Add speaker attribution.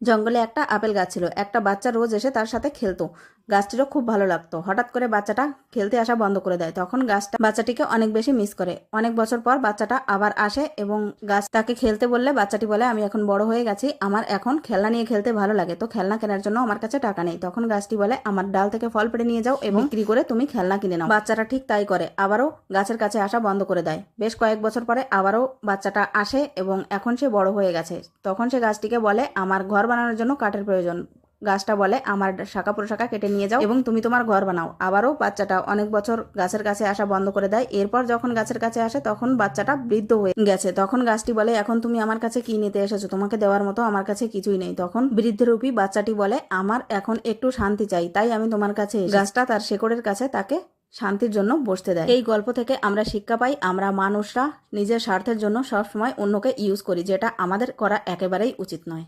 Speaker 1: জঙ্গলে একটা আপেল গাছ ছিল। একটা বাচ্চা রোজ এসে তার সাথে খেলতো। গাছটিরও খুব ভালো লাগতো। হঠাৎ করে বাচ্চাটা খেলতে আসা বন্ধ করে দেয়। তখন গাছটা বাচ্চাটিকে অনেক বেশি মিস করে। অনেক বছর পর বাচ্চাটা আবার আসে এবং গাছ তাকে খেলতে বললে বাচ্চাটি বলে, আমি এখন বড় হয়ে গেছি, আমার এখন খেলনা নিয়ে খেলতে ভালো লাগে, তো খেলনা কেনার জন্য আমার কাছে টাকা নেই। তখন গাছটি বলে, আমার ডাল থেকে ফল পেড়ে নিয়ে যাও এবং বিক্রি করে তুমি খেলনা কিনে নাও। বাচ্চাটা ঠিক তাই করে, আবারও গাছের কাছে আসা বন্ধ করে দেয়। বেশ কয়েক বছর পরে আবারও বাচ্চাটা আসে এবং এখন সে বড় হয়ে গেছে। তখন সে গাছটিকে বলে, আমার ঘর বানানোর জন্য কাঠের প্রয়োজন। গাছটা বলে, আমার শাখা প্রশাখা কেটে নিয়ে যাও এবং তুমি তোমার ঘর বানাও। আবারও বাচ্চাটা অনেক বছর গাছের কাছে আসা বন্ধ করে দেয়। এরপর যখন গাছের কাছে আসে তখন বাচ্চাটা বৃদ্ধ হয়ে গেছে। তখন গাছটি বলে, এখন তুমি আমার কাছে কি নিতে এসেছো? তোমাকে দেওয়ার মতো আমার কাছে কিছুই নেই। তখন বৃদ্ধরূপী বাচ্চাটি বলে, আমার এখন একটু শান্তি চাই, তাই আমি তোমার কাছে এসেছি। গাছটা তার শেকড়ের কাছে তাকে শান্তির জন্য বসতে দেয়। এই গল্প থেকে আমরা শিক্ষা পাই, আমরা মানুষরা নিজের স্বার্থের জন্য সবসময় অন্যকে ইউজ করি, যেটা আমাদের করা একেবারেই উচিত নয়।